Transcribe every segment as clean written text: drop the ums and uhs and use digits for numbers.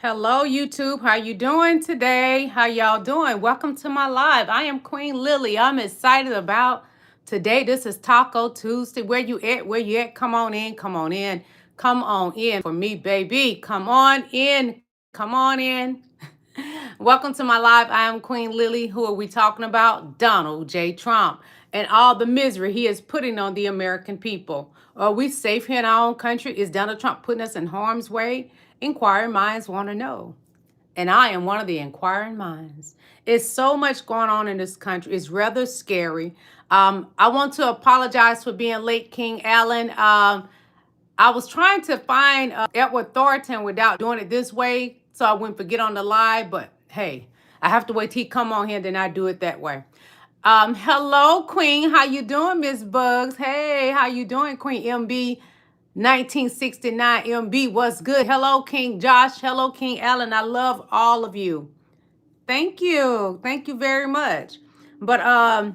Hello, YouTube. How you doing today? How y'all doing? Welcome to my live. I am Queen Lillie. I'm excited about today. This is Taco Tuesday. Where you at? Where you at? Come on in. Come on in. Come on in for me, baby. Come on in. Come on in. Welcome to my live. I am Queen Lillie. Who are we talking about? Donald J. Trump and all the misery he is putting on the American people. Are we safe here in our own country? Is Donald Trump putting us in harm's way? Inquiring minds want to know. And I am one of the inquiring minds. It's so much going on in this country. It's rather scary. I want to apologize for being late, King Allen. I was trying to find Edward Thornton without doing it this way, so I wouldn't forget on the live. But hey, I have to wait till he come on here, then I do it that way. Hello, Queen. How you doing, Miss Bugs? Hey, how you doing, Queen MB? 1969 MB, what's good? Hello, King Josh. Hello, King Allen. I love all of you. Thank you. Thank you very much. But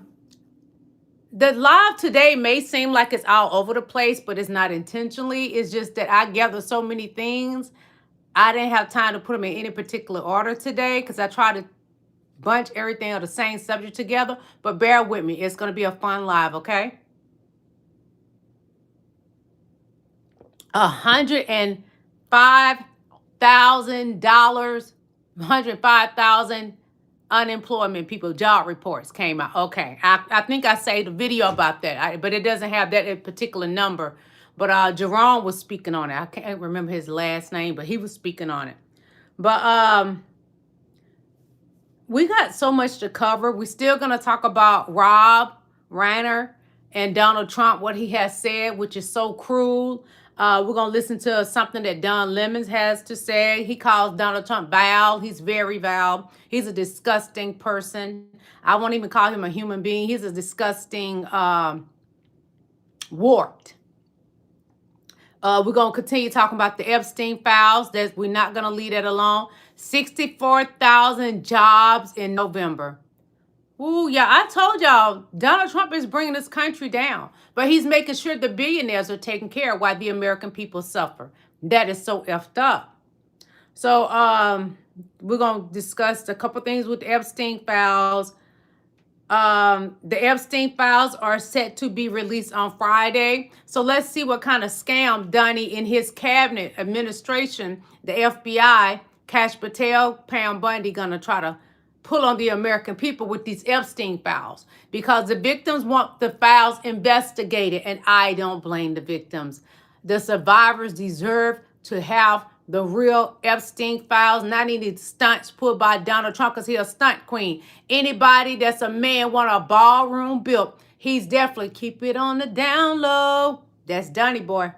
the live today may seem like it's all over the place, but it's not intentionally. It's just that I gather so many things. I didn't have time to put them in any particular order today because I tried to bunch everything of the same subject together. But bear with me. It's going to be a fun live, okay? $105,000, 105,000 unemployment people, job reports came out. Okay, I think I saved a video about that, but it doesn't have that particular number. But Jerome was speaking on it. I can't remember his last name, but he was speaking on it. But we got so much to cover. We're still going to talk about Rob Reiner and Donald Trump, what he has said, which is so cruel. We're going to listen to something that Don Lemons has to say. He calls Donald Trump vile. He's very vile. He's a disgusting person. I won't even call him a human being. He's a disgusting warped. We're going to continue talking about the Epstein files. We're not going to leave that alone. 64,000 jobs in November. Ooh, yeah, I told y'all, Donald Trump is bringing this country down. But he's making sure the billionaires are taken care of while the American people suffer. That is so effed up. So we're going to discuss a couple things with the Epstein files. The Epstein files are set to be released on Friday. So let's see what kind of scam Donnie in his cabinet administration, the FBI, Kash Patel, Pam Bundy, gonna try to pull on the American people with these Epstein files, because the victims want the files investigated, and I don't blame the victims. The survivors deserve to have the real Epstein files, not any stunts pulled by Donald Trump, because he's a stunt queen. Anybody that's a man want a ballroom built, he's definitely keep it on the down low. That's Donnie boy.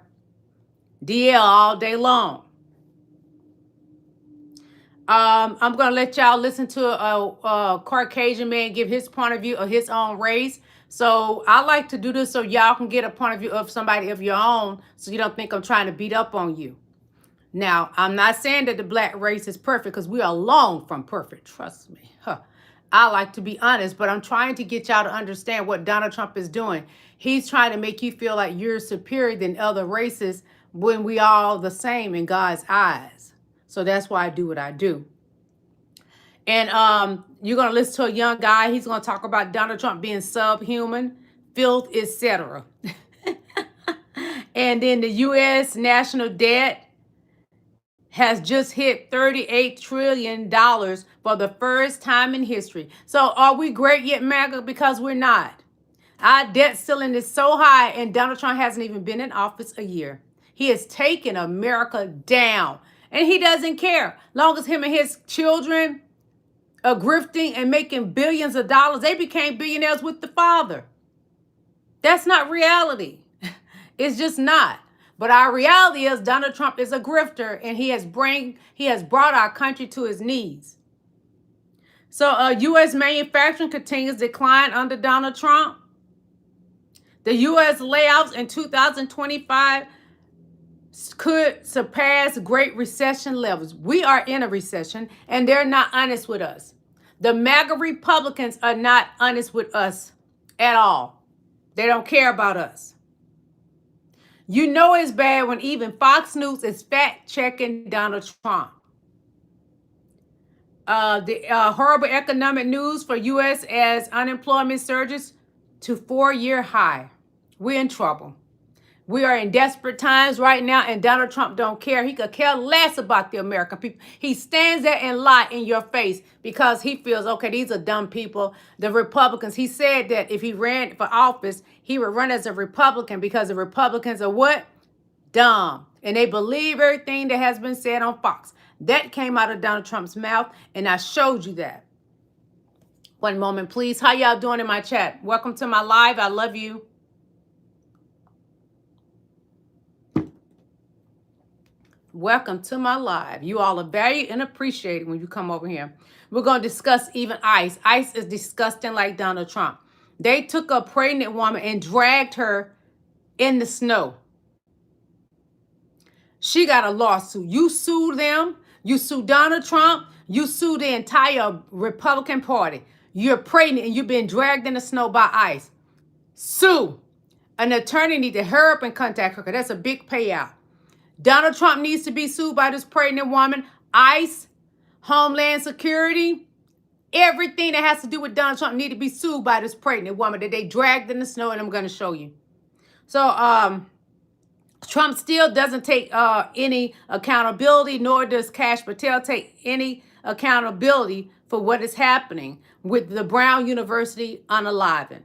DL all day long. I'm going to let y'all listen to a Caucasian man give his point of view of his own race. So I like to do this so y'all can get a point of view of somebody of your own, so you don't think I'm trying to beat up on you. Now, I'm not saying that the black race is perfect, because we are long from perfect. Trust me. I like to be honest, but I'm trying to get y'all to understand what Donald Trump is doing. He's trying to make you feel like you're superior than other races when we all the same in God's eyes. So that's why I do what I do. And you're going to listen to a young guy. He's going to talk about Donald Trump being subhuman, filth, etc. And then the U.S. national debt has just hit $38 trillion for the first time in history. So are we great yet, MAGA? Because we're not. Our debt ceiling is so high, and Donald Trump hasn't even been in office a year. He has taken America down. And he doesn't care. Long as him and his children are grifting and making billions of dollars, they became billionaires with the father. That's not reality. It's just not. But our reality is Donald Trump is a grifter, and he has brought our country to his knees. So U.S. manufacturing continues to decline under Donald Trump. The U.S. layoffs in 2025 could surpass Great Recession levels. We are in a recession, and they're not honest with us. The MAGA Republicans are not honest with us at all. They don't care about us. You know it's bad when even Fox News is fact-checking Donald Trump. The horrible economic news for U.S. as unemployment surges to 4-year high. We're in trouble. We are in desperate times right now, and Donald Trump don't care. He could care less about the American people. He stands there and lie in your face because he feels, okay, these are dumb people. The Republicans, he said that if he ran for office, he would run as a Republican because the Republicans are what? Dumb. And they believe everything that has been said on Fox. That came out of Donald Trump's mouth, and I showed you that. One moment, please. How y'all doing in my chat? Welcome to my live. I love you. Welcome to my live. You all are valued and appreciated when you come over here. We're going to discuss even ICE. ICE is disgusting like Donald Trump. They took a pregnant woman and dragged her in the snow. She got a lawsuit. You sued them. You sued Donald Trump. You sued the entire Republican Party. You're pregnant and you've been dragged in the snow by ICE. Sue. An attorney needs to hurry up and contact her because that's a big payout. Donald Trump needs to be sued by this pregnant woman. ICE, Homeland Security, everything that has to do with Donald Trump need to be sued by this pregnant woman that they dragged in the snow, and I'm going to show you. So Trump still doesn't take any accountability, nor does Kash Patel take any accountability for what is happening with the Brown University unaliving.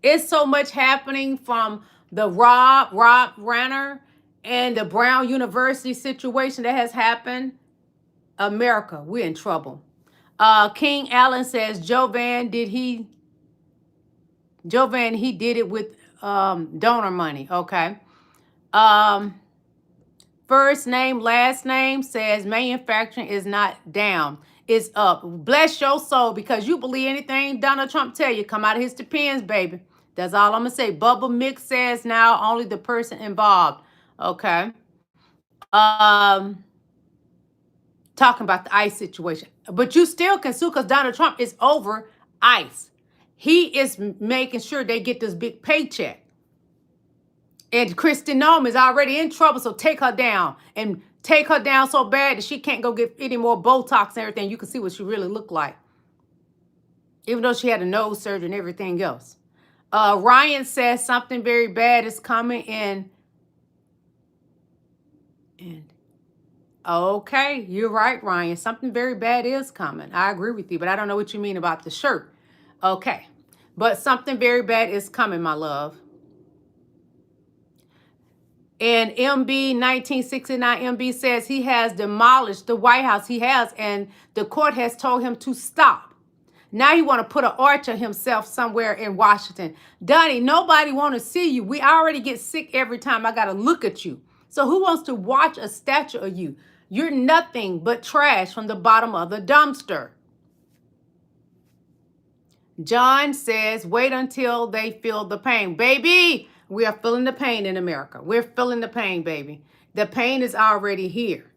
It's so much happening from the Rob Ranner and the Brown University situation that has happened. America, we're in trouble. King Allen says, Jovan, he did it with donor money. Okay. First name, last name says manufacturing is not down. It's up. Bless your soul because you believe anything Donald Trump tell you. Come out of his depends, baby. That's all I'm going to say. Bubba Mix says now only the person involved. Okay. Talking about the ICE situation. But you still can sue because Donald Trump is over ICE. He is making sure they get this big paycheck. And Kristen Noem is already in trouble, so take her down. And take her down so bad that she can't go get any more Botox and everything. You can see what she really looked like. Even though she had a nose surgery and everything else. Ryan says something very bad is coming in. And okay, you're right, Ryan. Something very bad is coming. I agree with you, but I don't know what you mean about the shirt. Okay, but something very bad is coming, my love. And MB 1969 MB says he has demolished the White House. He has, and the court has told him to stop. Now he want to put an arch of himself somewhere in Washington. Donnie, nobody want to see you. We already get sick every time I got to look at you. So who wants to watch a statue of you? You're nothing but trash from the bottom of the dumpster. John says, wait until they feel the pain. Baby, we are feeling the pain in America. We're feeling the pain, baby. The pain is already here.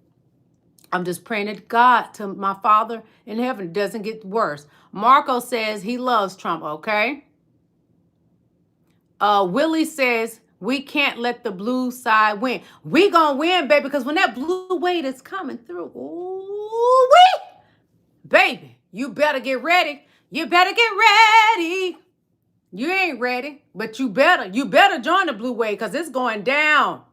I'm just praying to God, to my Father in heaven, it doesn't get worse. Marco says he loves Trump, okay? Willie says, we can't let the blue side win. We gonna win, baby, because when that blue wave is coming through, ooh-wee, baby, you better get ready. You better get ready. You ain't ready, but you better join the blue wave because it's going down.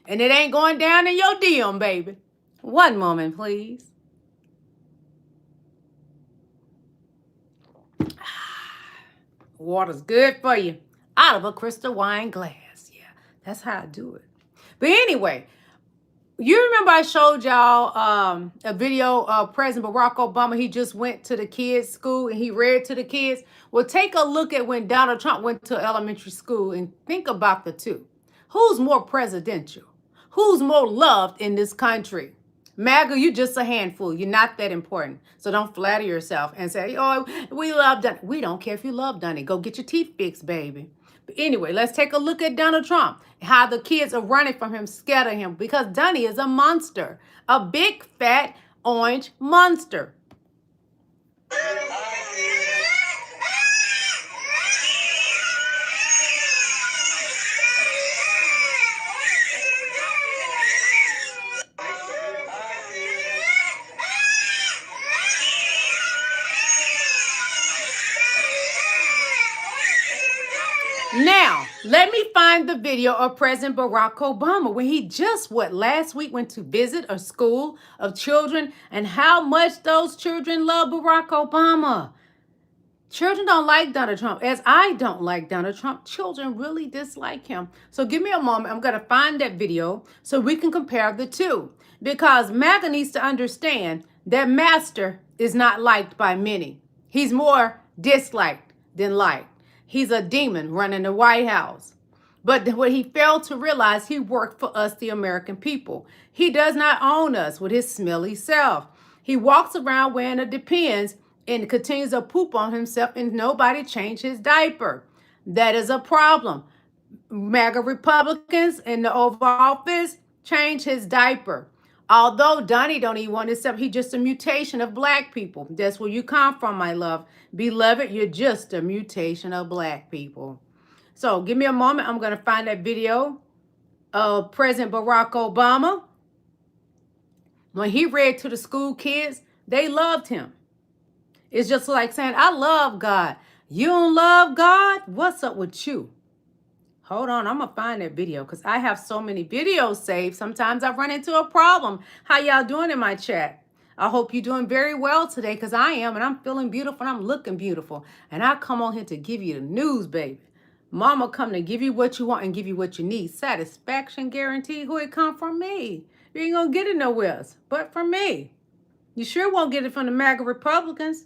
And it ain't going down in your DM, baby. One moment, please. Water's good for you. Out of a crystal wine glass. Yeah, that's how I do it. But anyway, you remember I showed y'all a video of President Barack Obama. He just went to the kids' school and he read to the kids. Well, take a look at when Donald Trump went to elementary school and think about the two. Who's more presidential? Who's more loved in this country? MAGA, you just a handful. You're not that important. So don't flatter yourself and say, oh, we love Donnie. We don't care if you love Donnie. Go get your teeth fixed, baby. But anyway, let's take a look at Donald Trump. How the kids are running from him, scared of him. Because Donnie is a monster. A big, fat, orange monster. Let me find the video of President Barack Obama when he just, last week went to visit a school of children and how much those children love Barack Obama. Children don't like Donald Trump, as I don't like Donald Trump. Children really dislike him. So give me a moment. I'm going to find that video so we can compare the two. Because MAGA needs to understand that Master is not liked by many. He's more disliked than liked. He's a demon running the White House. But what he failed to realize, he worked for us, the American people. He does not own us with his smelly self. He walks around wearing a Depends and continues to poop on himself, and nobody changed his diaper. That is a problem. MAGA Republicans in the Oval Office change his diaper. Although Donnie don't even want to accept, he's just a mutation of black people. That's where you come from, my love. Beloved, you're just a mutation of black people. So give me a moment. I'm going to find that video of President Barack Obama. When he read to the school kids, they loved him. It's just like saying, I love God. You don't love God? What's up with you? Hold on, I'm going to find that video because I have so many videos saved. Sometimes I run into a problem. How y'all doing in my chat? I hope you're doing very well today because I am, and I'm feeling beautiful, and I'm looking beautiful. And I come on here to give you the news, baby. Mama come to give you what you want and give you what you need. Satisfaction guarantee. Who it come from? Me. You ain't going to get it nowhere else but from me. You sure won't get it from the MAGA Republicans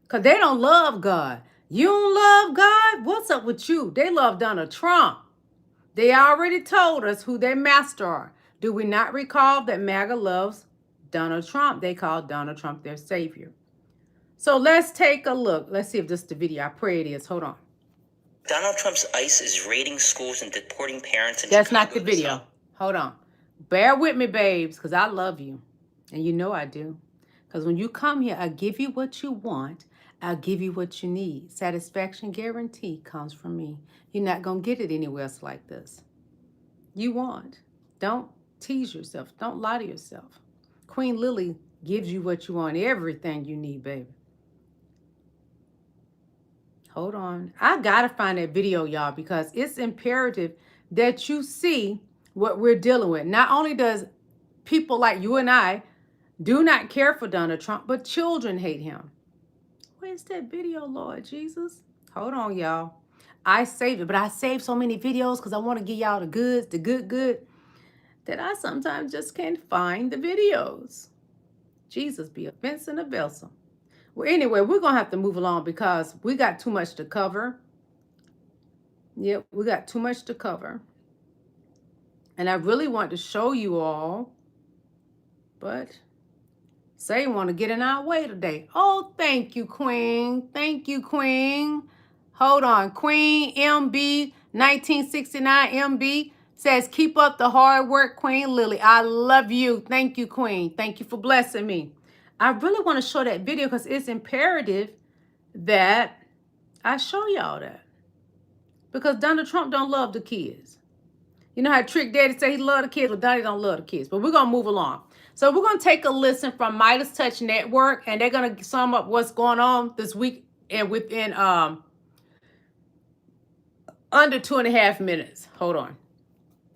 because they don't love God. You don't love God? What's up with you? They love Donald Trump. They already told us who their master are. Do we not recall that MAGA loves Donald Trump? They call Donald Trump their savior. So let's take a look. Let's see if this is the video. I pray it is. Hold on. Donald Trump's ICE is raiding schools and deporting parents in That's Chicago not the video. Hold on. Bear with me, babes, because I love you. And you know I do. Because when you come here, I give you what you want. I'll give you what you need. Satisfaction guarantee comes from me. You're not going to get it anywhere else like this. You won't. Don't tease yourself. Don't lie to yourself. Queen Lillie gives you what you want, everything you need, baby. Hold on. I got to find that video, y'all, because it's imperative that you see what we're dealing with. Not only does people like you and I do not care for Donald Trump, but children hate him. Where's that video, Lord Jesus? Hold on, y'all. I saved it, but I saved so many videos because I want to give y'all the goods, the good, that I sometimes just can't find the videos. Jesus be a fence and a vessel. Well, anyway, we're going to have to move along because we got too much to cover. Yep, we got too much to cover. And I really want to show you all, but Satan want to get in our way today. Oh, thank you, Queen. Thank you, Queen. Hold on. Queen MB 1969 MB says, keep up the hard work, Queen Lillie. I love you. Thank you, Queen. Thank you for blessing me. I really want to show that video because it's imperative that I show y'all that. Because Donald Trump don't love the kids. You know how Trick Daddy say he love the kids? Well, Donnie don't love the kids. But we're going to move along. So we're going to take a listen from Midas Touch Network, and they're going to sum up what's going on this week and within under 2.5 minutes. Hold on.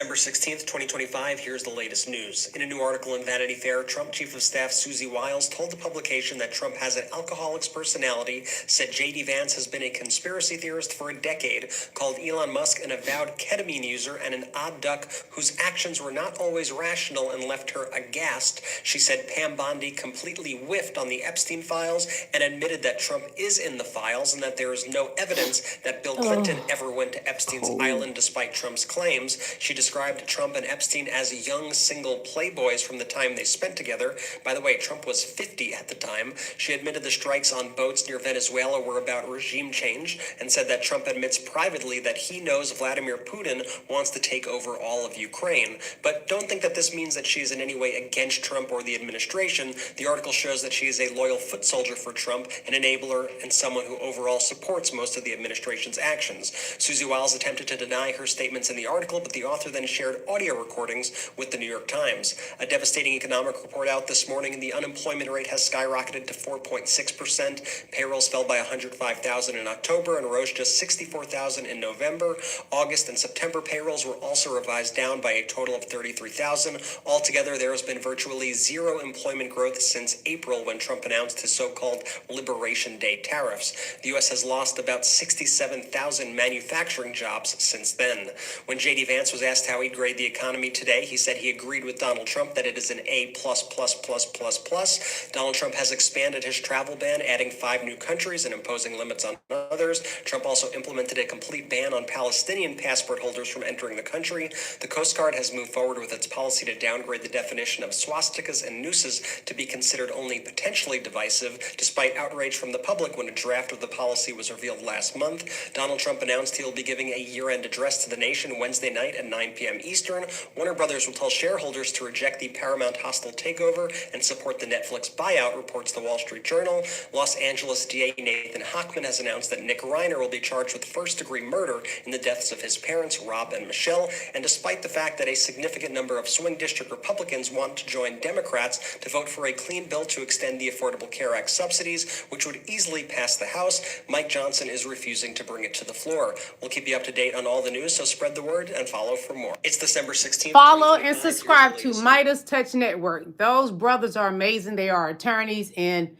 November 16th, 2025, here's the latest news. In a new article in Vanity Fair, Trump Chief of Staff Susie Wiles told the publication that Trump has an alcoholic's personality, said jdvance has been a conspiracy theorist for a decade, called Elon Musk an avowed ketamine user and an odd duck whose actions were not always rational and left her aghast. She said Pam Bondi completely whiffed on the Epstein files and admitted that Trump is in the files and that there is no evidence that Bill Clinton ever went to Epstein's island despite Trump's claims. She described Trump and Epstein as young single playboys from the time they spent together. By the way, Trump was 50 at the time. She admitted the strikes on boats near Venezuela were about regime change and said that Trump admits privately that he knows Vladimir Putin wants to take over all of Ukraine. But don't think that this means that she is in any way against Trump or the administration. The article shows that she is a loyal foot soldier for Trump, an enabler, and someone who overall supports most of the administration's actions. Susie Wiles attempted to deny her statements in the article, but the author then then shared audio recordings with the New York Times. A devastating economic report out this morning, and the unemployment rate has skyrocketed to 4.6%. Payrolls fell by 105,000 in October and rose just 64,000 in November. August and September payrolls were also revised down by a total of 33,000. Altogether, there has been virtually zero employment growth since April, when Trump announced his so-called Liberation Day tariffs. The U.S. has lost about 67,000 manufacturing jobs since then. When jdvance was asked how he'd grade the economy today, he said he agreed with Donald Trump that it is an A+++++. Donald Trump has expanded his travel ban, adding 5 new countries and imposing limits on others. Trump also implemented a complete ban on Palestinian passport holders from entering the country. The Coast Guard has moved forward with its policy to downgrade the definition of swastikas and nooses to be considered only potentially divisive, despite outrage from the public when a draft of the policy was revealed last month. Donald Trump announced he will be giving a year-end address to the nation Wednesday night at 9 p.m. Eastern. Warner Brothers will tell shareholders to reject the Paramount hostile takeover and support the Netflix buyout, reports the Wall Street Journal. Los Angeles DA Nathan Hochman has announced that Nick Reiner will be charged with first-degree murder in the deaths of his parents, Rob and Michelle. And despite the fact that a significant number of swing district Republicans want to join Democrats to vote for a clean bill to extend the Affordable Care Act subsidies, which would easily pass the House, Mike Johnson is refusing to bring it to the floor. We'll keep you up to date on all the news, so spread the word and follow for more. It's December 16th. Follow and subscribe to Midas Touch Network. Those brothers are amazing. They are attorneys, and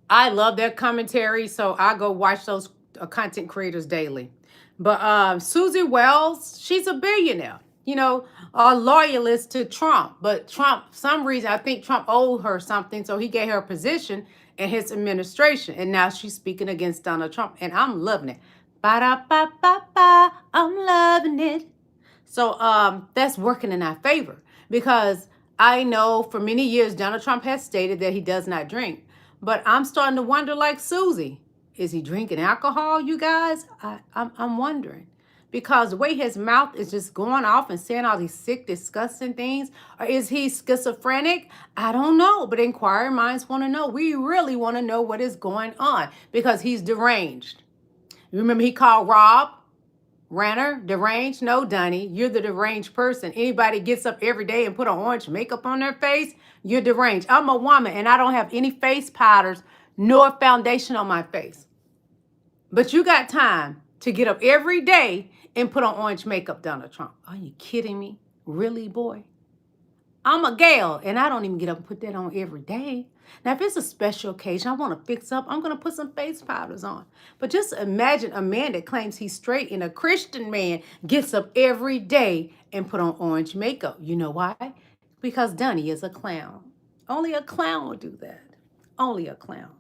I love their commentary, so I go watch those content creators daily. But Susie Wells, she's a billionaire, you know, a loyalist to Trump. But Trump, some reason, I think Trump owed her something, so he gave her a position in his administration. And now she's speaking against Donald Trump, and I'm loving it. Ba-da-ba-ba-ba, I'm loving it. So that's working in our favor, because I know for many years Donald Trump has stated that he does not drink. But I'm starting to wonder, like Susie, is he drinking alcohol, you guys? I'm wondering. Because the way his mouth is just going off and saying all these sick, disgusting things. Or is he schizophrenic? I don't know. But inquiring minds want to know. We really want to know what is going on, because he's deranged. You remember he called Rob Ranner deranged? No, Donnie, you're the deranged person. Anybody gets up every day and put on orange makeup on their face, you're deranged. I'm a woman, and I don't have any face powders nor foundation on my face. But you got time to get up every day and put on orange makeup, Donald Trump. Are you kidding me? Really, boy? I'm a gal, and I don't even get up and put that on every day. Now, if it's a special occasion, I want to fix up, I'm going to put some face powders on. But just imagine a man that claims he's straight and a Christian man gets up every day and put on orange makeup. You know why? Because Donnie is a clown. Only a clown will do that. Only a clown.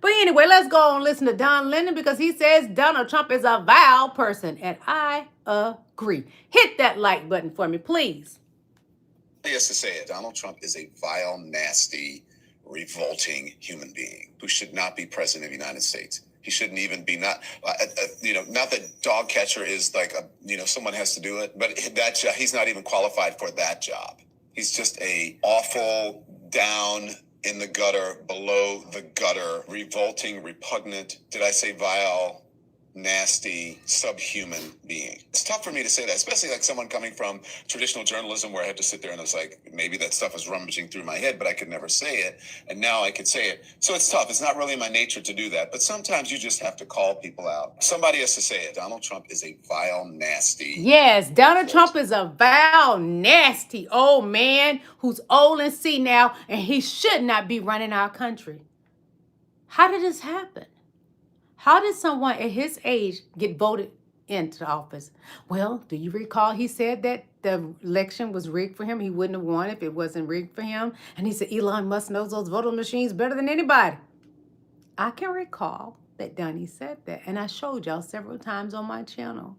But anyway, let's go and listen to Don Lemon, because he says Donald Trump is a vile person, and I agree. Hit that like button for me, please. Yes, to say it, Donald Trump is a vile, nasty, revolting human being who should not be president of the United States. He shouldn't even be, not that dog catcher is like someone has to do it, but that job, he's not even qualified for that job. He's just a awful, down in the gutter, below the gutter, revolting, repugnant. Did I say vile? Nasty, subhuman being. It's tough for me to say that, especially like someone coming from traditional journalism, where I had to sit there and I was like, maybe that stuff is rummaging through my head, but I could never say it. And now I could say it. So it's tough. It's not really in my nature to do that. But sometimes you just have to call people out. Somebody has to say it. Donald Trump is a vile, nasty. Yes, Donald Trump is a vile, nasty old man who's old and senile, and he should not be running our country. How did this happen? How did someone at his age get voted into office? Well, do you recall he said that the election was rigged for him? He wouldn't have won if it wasn't rigged for him. And he said Elon Musk knows those voting machines better than anybody. I can recall that Donnie said that, and I showed y'all several times on my channel.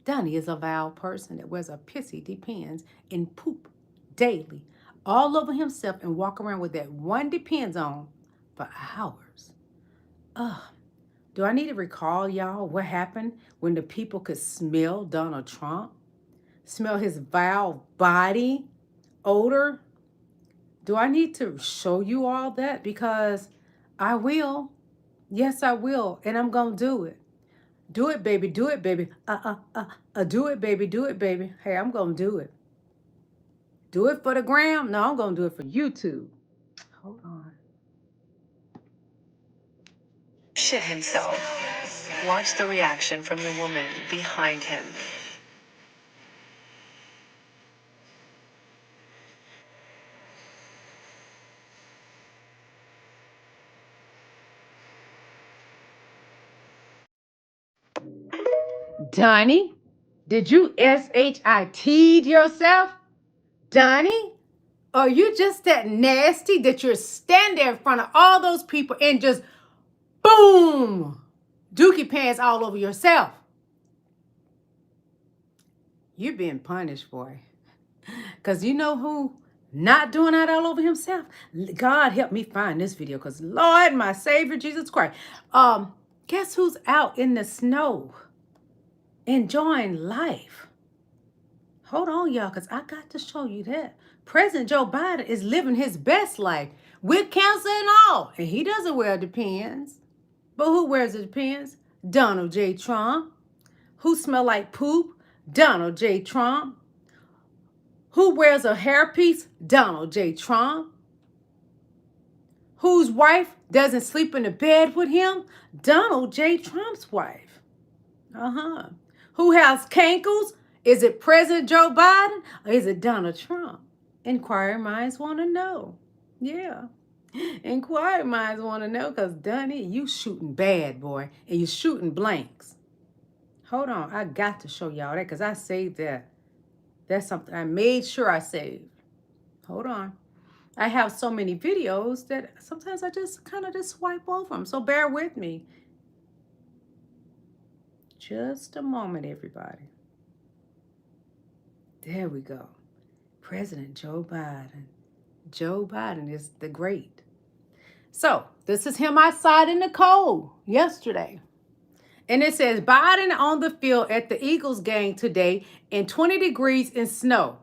Donnie is a vile person that wears a pissy Depends and poop daily all over himself and walk around with that one Depends on for hours. Do I need to recall y'all what happened when the people could smell Donald Trump? Smell his vile body odor? Do I need to show you all that? Because I will. Yes, I will. And I'm going to do it. Do it, baby. Do it, baby. Do it, baby. Do it, baby. Hey, I'm going to do it. Do it for the gram? No, I'm going to do it for YouTube. Hold on. Shit himself. Watch the reaction from the woman behind him. Donnie, did you SHIT yourself? Donnie? Are you just that nasty that you're standing there in front of all those people and just boom, dookie pants all over yourself? You're being punished, boy. Because you know who not doing that all over himself? God help me find this video, because Lord, my Savior, Jesus Christ. Guess who's out in the snow enjoying life? Hold on, y'all, because I got to show you that. President Joe Biden is living his best life with cancer and all. And he doesn't wear Depends. But who wears the Depends? Donald J. Trump. Who smell like poop? Donald J. Trump. Who wears a hairpiece? Donald J. Trump. Whose wife doesn't sleep in the bed with him? Donald J. Trump's wife. Who has cankles? Is it President Joe Biden or is it Donald Trump? Inquiring minds want to know. Yeah. Inquiring minds want to know, because Donnie, you shooting bad, boy, and you shooting blanks. Hold on. I got to show y'all that, because I saved that. That's something I made sure I saved. Hold on. I have so many videos that sometimes I just kind of just swipe over them. So bear with me. Just a moment, everybody. There we go. President Joe Biden. Joe Biden is the great. So this is him outside in the cold yesterday. And it says Biden on the field at the Eagles game today in 20 degrees in snow.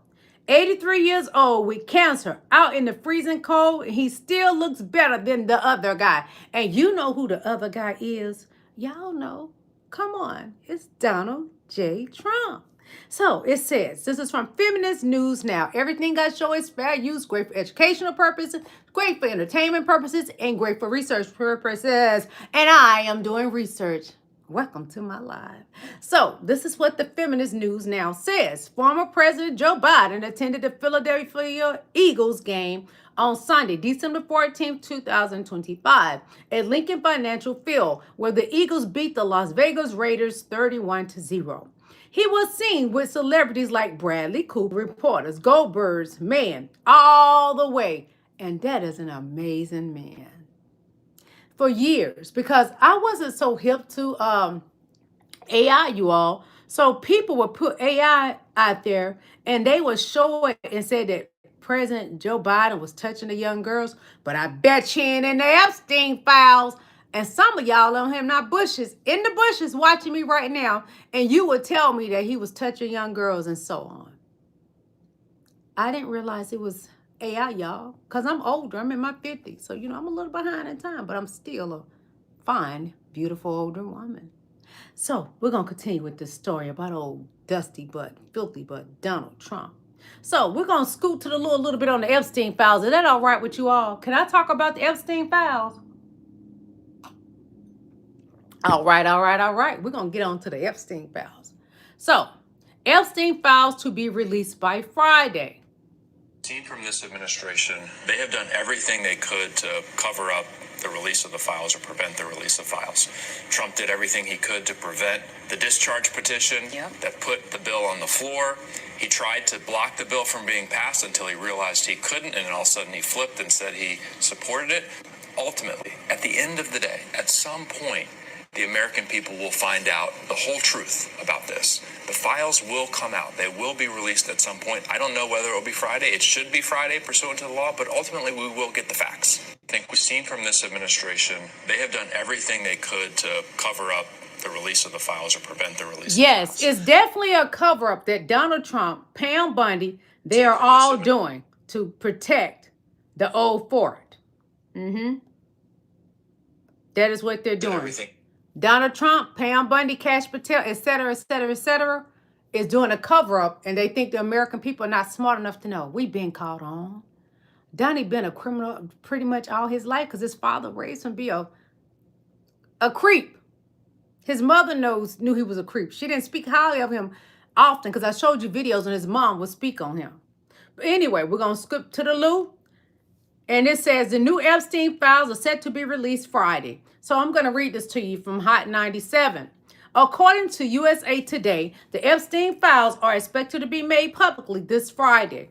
83 years old with cancer out in the freezing cold. And he still looks better than the other guy. And you know who the other guy is. Y'all know. Come on. It's Donald J. Trump. So it says, this is from Feminist News Now. Everything I show is fair use, great for educational purposes, great for entertainment purposes, and great for research purposes. And I am doing research. Welcome to my live. So this is what the Feminist News Now says. Former President Joe Biden attended the Philadelphia Eagles game on Sunday, December 14th, 2025, at Lincoln Financial Field, where the Eagles beat the Las Vegas Raiders 31-0. He was seen with celebrities like Bradley Cooper, reporters, Goldberg's man, all the way. And that is an amazing man. For years, because I wasn't so hip to AI, you all. So people would put AI out there and they would show it and say that President Joe Biden was touching the young girls. But I bet you ain't in the Epstein files. And some of y'all on him, not bushes, in the bushes watching me right now. And you would tell me that he was touching young girls and so on. I didn't realize it was AI, y'all, because I'm older. I'm in my 50s. So, you know, I'm a little behind in time, but I'm still a fine, beautiful older woman. So we're going to continue with this story about old dusty butt, filthy butt, Donald Trump. So we're going to scoot to the little bit on the Epstein files. Is that all right with you all? Can I talk about the Epstein files? All right. We're going to get on to the Epstein files. So Epstein files to be released by Friday. Seen from this administration, they have done everything they could to cover up the release of the files or prevent the release of files. Trump did everything he could to prevent the discharge petition that put the bill on the floor. He tried to block the bill from being passed until he realized he couldn't, and then all of a sudden he flipped and said he supported it. Ultimately, at the end of the day, at some point, the American people will find out the whole truth about this. The files will come out. They will be released at some point. I don't know whether it will be Friday. It should be Friday pursuant to the law, but ultimately we will get the facts. I think we've seen from this administration, they have done everything they could to cover up the release of the files or prevent the release of the files. Yes, it's definitely a cover-up that Donald Trump, Pam Bundy, they are all doing to protect the old fort. That is what they're doing. Donald Trump, Pam Bundy, Cash Patel, et cetera, et cetera, et cetera, is doing a cover-up, and they think the American people are not smart enough to know. We've been caught on. Donnie been a criminal pretty much all his life because his father raised him to be a creep. His mother knew he was a creep. She didn't speak highly of him often because I showed you videos and his mom would speak on him. But anyway, we're going to skip to the loo. And it says the new Epstein files are set to be released Friday. So I'm going to read this to you from Hot 97. According to USA Today, the Epstein files are expected to be made publicly this Friday.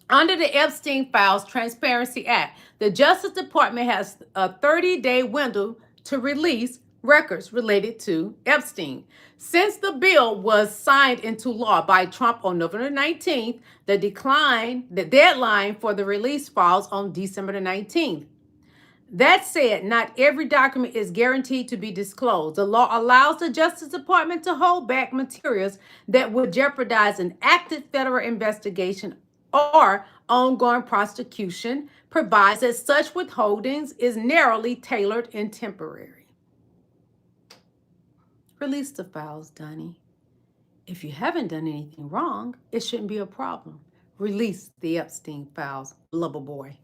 Under the Epstein Files Transparency Act, the Justice Department has a 30-day window to release records related to Epstein. Since the bill was signed into law by Trump on November 19th, the deadline for the release falls on December the 19th. That said, not every document is guaranteed to be disclosed. The law allows the Justice Department to hold back materials that would jeopardize an active federal investigation or ongoing prosecution, provides that such withholdings is narrowly tailored and temporary. Release the files, Donnie. If you haven't done anything wrong, it shouldn't be a problem. Release the Epstein files, lover boy.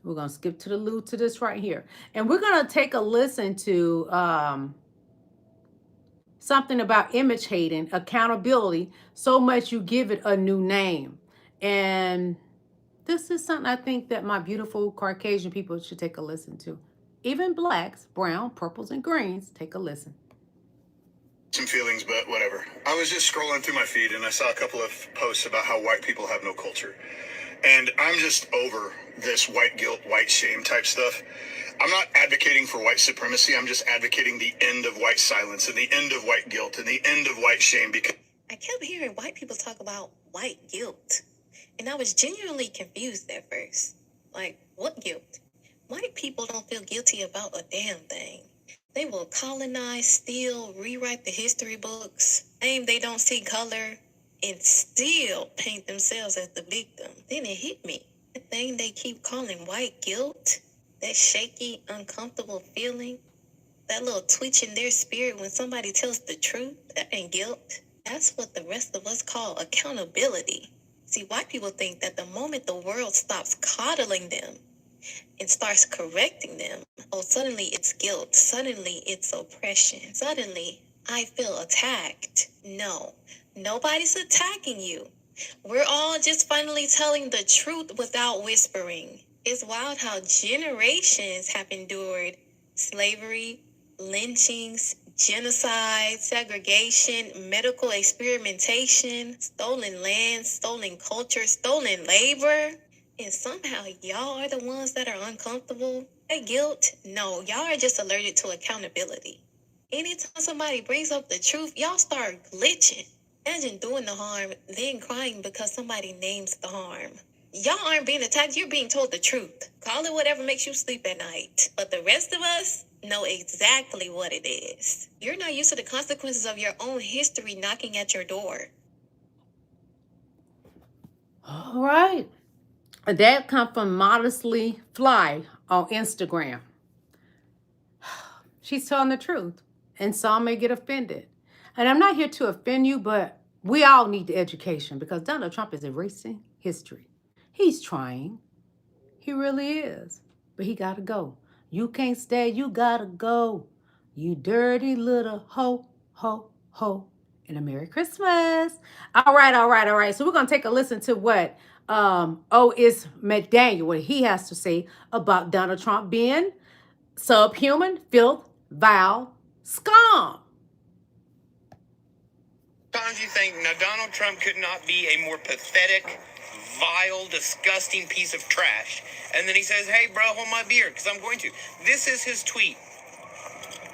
We're going to skip to the loo to this right here. And we're going to take a listen to something about image hating, accountability, so much you give it a new name. And this is something I think that my beautiful Caucasian people should take a listen to. Even blacks, brown, purples, and greens, take a listen. Some feelings, but whatever. I was just scrolling through my feed and I saw a couple of posts about how white people have no culture. And I'm just over this white guilt, white shame type stuff. I'm not advocating for white supremacy. I'm just advocating the end of white silence and the end of white guilt and the end of white shame. Because I kept hearing white people talk about white guilt. And I was genuinely confused at first. Like, what guilt? White people don't feel guilty about a damn thing. They will colonize, steal, rewrite the history books, claim they don't see color, and still paint themselves as the victim. Then it hit me. The thing they keep calling white guilt, that shaky, uncomfortable feeling, that little twitch in their spirit when somebody tells the truth, that ain't guilt. That's what the rest of us call accountability. See, white people think that the moment the world stops coddling them and starts correcting them, oh, suddenly it's guilt. Suddenly it's oppression. Suddenly I feel attacked. No, nobody's attacking you. We're all just finally telling the truth without whispering. It's wild how generations have endured slavery, lynchings, genocide, segregation, medical experimentation, stolen land, stolen culture, stolen labor. And somehow y'all are the ones that are uncomfortable. That guilt? No, y'all are just allergic to accountability. Anytime somebody brings up the truth, y'all start glitching. Imagine doing the harm, then crying because somebody names the harm. Y'all aren't being attacked, you're being told the truth. Call it whatever makes you sleep at night. But the rest of us know exactly what it is. You're not used to the consequences of your own history knocking at your door. All right. That come from Modestly Fly on Instagram. She's telling the truth. And some may get offended. And I'm not here to offend you, but we all need the education because Donald Trump is erasing history. He's trying. He really is. But he got to go. You can't stay. You got to go. You dirty little ho, ho, ho. And a Merry Christmas. All right. So we're going to take a listen to what is McDaniel, what he has to say about Donald Trump being subhuman, filth, vile, scum. Sometimes you think, now Donald Trump could not be a more pathetic, vile, disgusting piece of trash. And then he says, hey, bro, hold my beer, because I'm going to. This is his tweet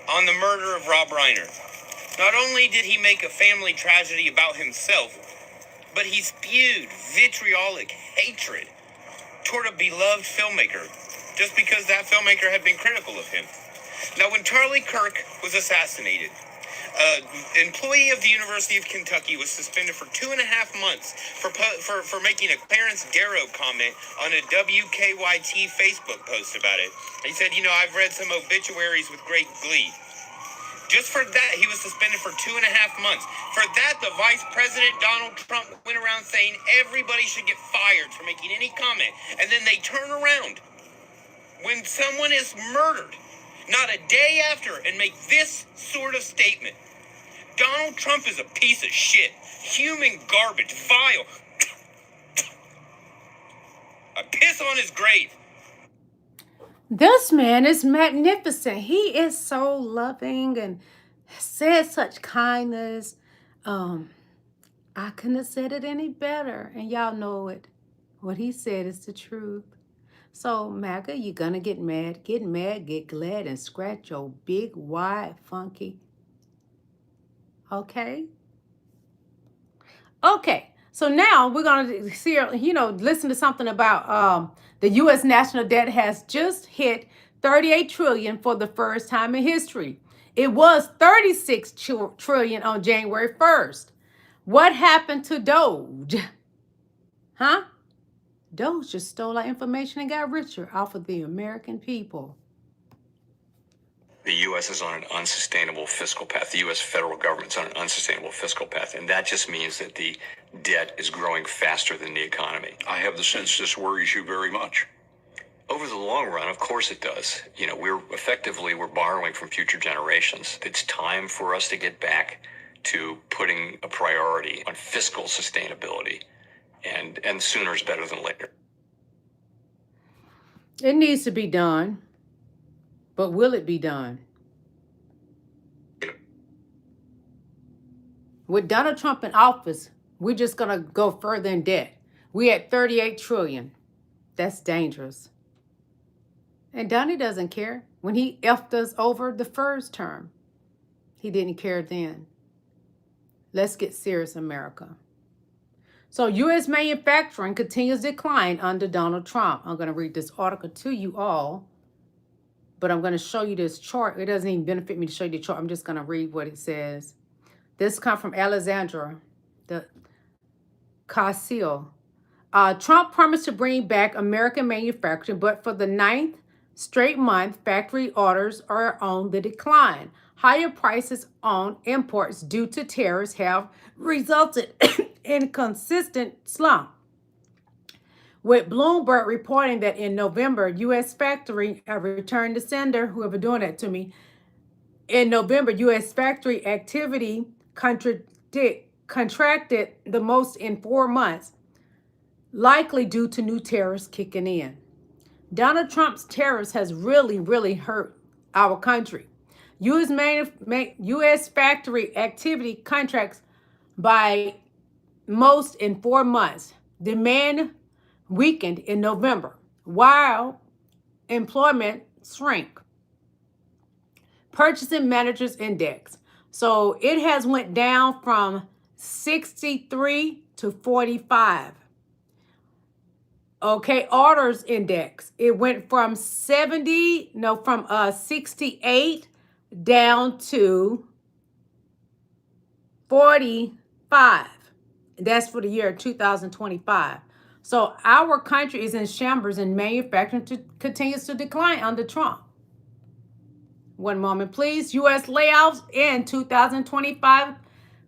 on the murder of Rob Reiner. Not only did he make a family tragedy about himself, but he spewed vitriolic hatred toward a beloved filmmaker just because that filmmaker had been critical of him. Now, when Charlie Kirk was assassinated, Employee of the University of Kentucky was suspended for 2.5 months for making a Clarence Darrow comment on a WKYT Facebook post about it. He said, I've read some obituaries with great glee. Just for that, he was suspended for 2.5 months. For that, the Vice President Donald Trump went around saying everybody should get fired for making any comment. And then they turn around when someone is murdered, not a day after, and make this sort of statement. Donald Trump is a piece of shit. Human garbage. Vile. I piss on his grave. This man is magnificent. He is so loving and says such kindness. I couldn't have said it any better. And y'all know it. What he said is the truth. So, MAGA, you're going to get mad, get glad, and scratch your big, wide, funky. Okay? Okay. So now we're going to see, listen to something about the U.S. national debt has just hit $38 trillion for the first time in history. It was $36 trillion on January 1st. What happened to Doge? Huh? Doge just stole our information and got richer off of the American people. The U.S. is on an unsustainable fiscal path. The U.S. federal government's on an unsustainable fiscal path. And that just means that the debt is growing faster than the economy. I have the sense this worries you very much. Over the long run, of course it does. We're borrowing from future generations. It's time for us to get back to putting a priority on fiscal sustainability. And sooner is better than later. It needs to be done. But will it be done? With Donald Trump in office, we're just going to go further in debt. We at $38 trillion. That's dangerous. And Donnie doesn't care. When he effed us over the first term, he didn't care then. Let's get serious, America. So U.S. manufacturing continues to decline under Donald Trump. I'm going to read this article to you all. But I'm going to show you this chart. It doesn't even benefit me to show you the chart. I'm just going to read what it says. This comes from Alexandra, the Casil. Trump promised to bring back American manufacturing, but for the 9th straight month, factory orders are on the decline. Higher prices on imports due to tariffs have resulted in consistent slump. With Bloomberg reporting that in November, U.S. factory, I returned to sender, whoever doing that to me. In November, U.S. factory activity contracted the most in 4 months, likely due to new tariffs kicking in. Donald Trump's tariffs has really hurt our country. U.S. factory activity contracts by most in 4 months. Demand weakened in November, while employment shrank. Purchasing Managers Index. So it has went down from 63 to 45. Okay, Orders Index. It went from 68 down to 45. That's for the year 2025. So our country is in shambles and manufacturing continues to decline under Trump. One moment, please. U.S. layoffs in 2025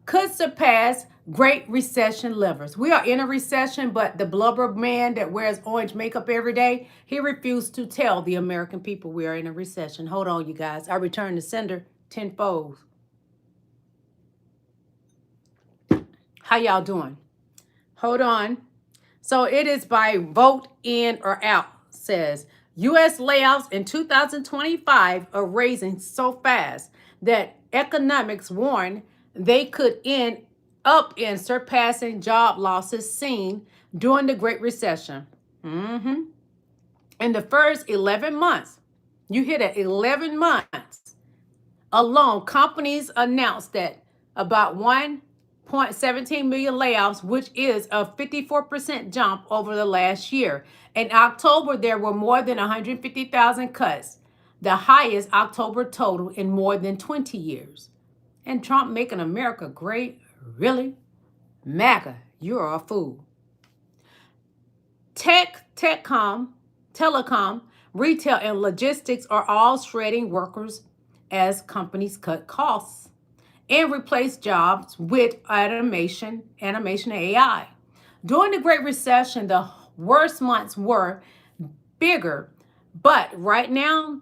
could surpass Great Recession levels. We are in a recession, but the blubber man that wears orange makeup every day, he refused to tell the American people we are in a recession. Hold on, you guys. I return to sender tenfold. How y'all doing? Hold on. So it is by vote in or out, says U.S. layoffs in 2025 are raising so fast that economics warn they could end up in surpassing job losses seen during the Great Recession. In the first 11 months, you hit it 11 months alone, companies announced that about 1.17 million layoffs, which is a 54% jump over the last year. In October, there were more than 150,000 cuts, the highest October total in more than 20 years. And Trump making America great? Really? MAGA, you're a fool. Telecom, retail, and logistics are all shredding workers as companies cut costs and replace jobs with animation and AI. During the Great Recession, the worst months were bigger, but right now,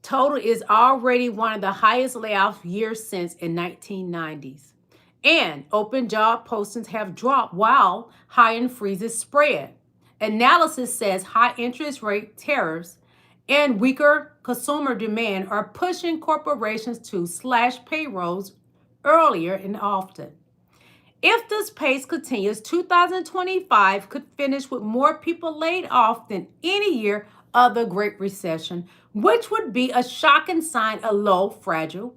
total is already one of the highest layoff years since in 1990s. And open job postings have dropped while hiring freezes spread. Analysis says high interest rate tariffs and weaker consumer demand are pushing corporations to slash payrolls earlier and often. If this pace continues, 2025 could finish with more people laid off than any year of the Great Recession, which would be a shocking sign of low, fragile.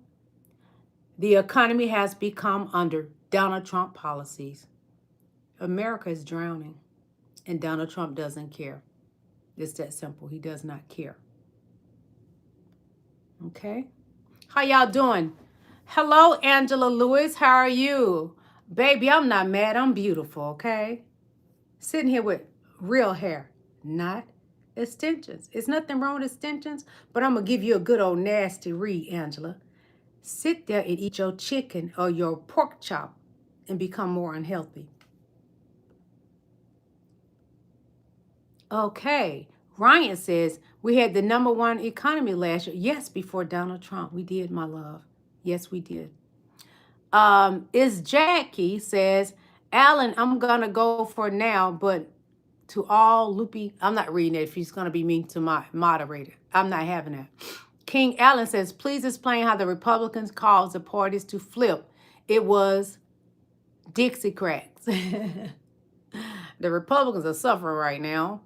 The economy has become under Donald Trump policies. America is drowning, and Donald Trump doesn't care. It's that simple. He does not care. Okay? How y'all doing? Hello, Angela Lewis. How are you? Baby, I'm not mad. I'm beautiful, okay? Sitting here with real hair, not extensions. It's nothing wrong with extensions, but I'm going to give you a good old nasty read, Angela. Sit there and eat your chicken or your pork chop and become more unhealthy. Okay. Ryan says, we had the #1 economy last year. Yes, before Donald Trump. We did, my love. Yes, we did. Is Jackie says, Alan, I'm going to go for now, but to all loopy, I'm not reading it if he's going to be mean to my moderator. I'm not having that. King Allen says, please explain how the Republicans caused the parties to flip. It was Dixie cracks. The Republicans are suffering right now.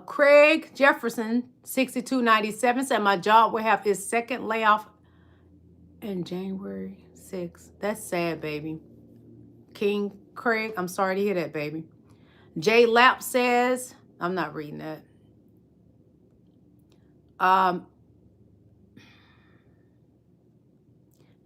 Craig Jefferson, 6297, said, my job will have its second layoff in January 6th. That's sad, baby. King Craig, I'm sorry to hear that, baby. Jay Lapp says, I'm not reading that.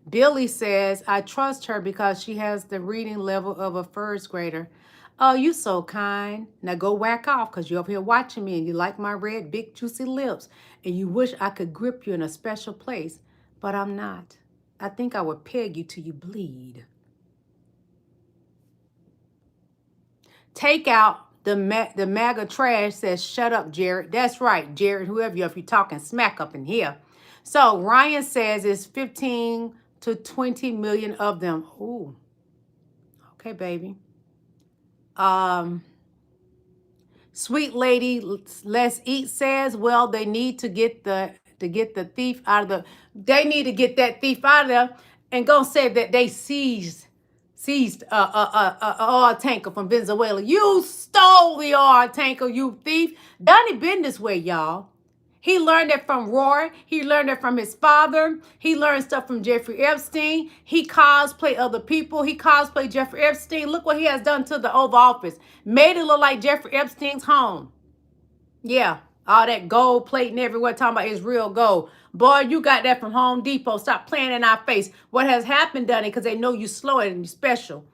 Billy says, I trust her because she has the reading level of a first grader. Oh, you so kind. Now go whack off because you're up here watching me and you like my red, big, juicy lips and you wish I could grip you in a special place, but I'm not. I think I would peg you till you bleed. Take out the MAGA trash says, shut up, Jared. That's right, Jared, whoever you are, if you're talking smack up in here. So Ryan says it's 15 to 20 million of them. Ooh. Okay, baby. Sweet lady, let's eat says, well, they need to get the thief out of the, they need to get that thief out of there and go say that they seized a oil tanker from Venezuela. You stole the oil tanker, you thief. Donnie been this way, y'all. He learned it from Roy. He learned it from his father. He learned stuff from Jeffrey Epstein. He cosplayed other people. He cosplayed Jeffrey Epstein. Look what he has done to the Oval Office. Made it look like Jeffrey Epstein's home. Yeah, all that gold plating everywhere talking about it's real gold. Boy, you got that from Home Depot. Stop playing in our face. What has happened, Donnie, because they know you slow and you special,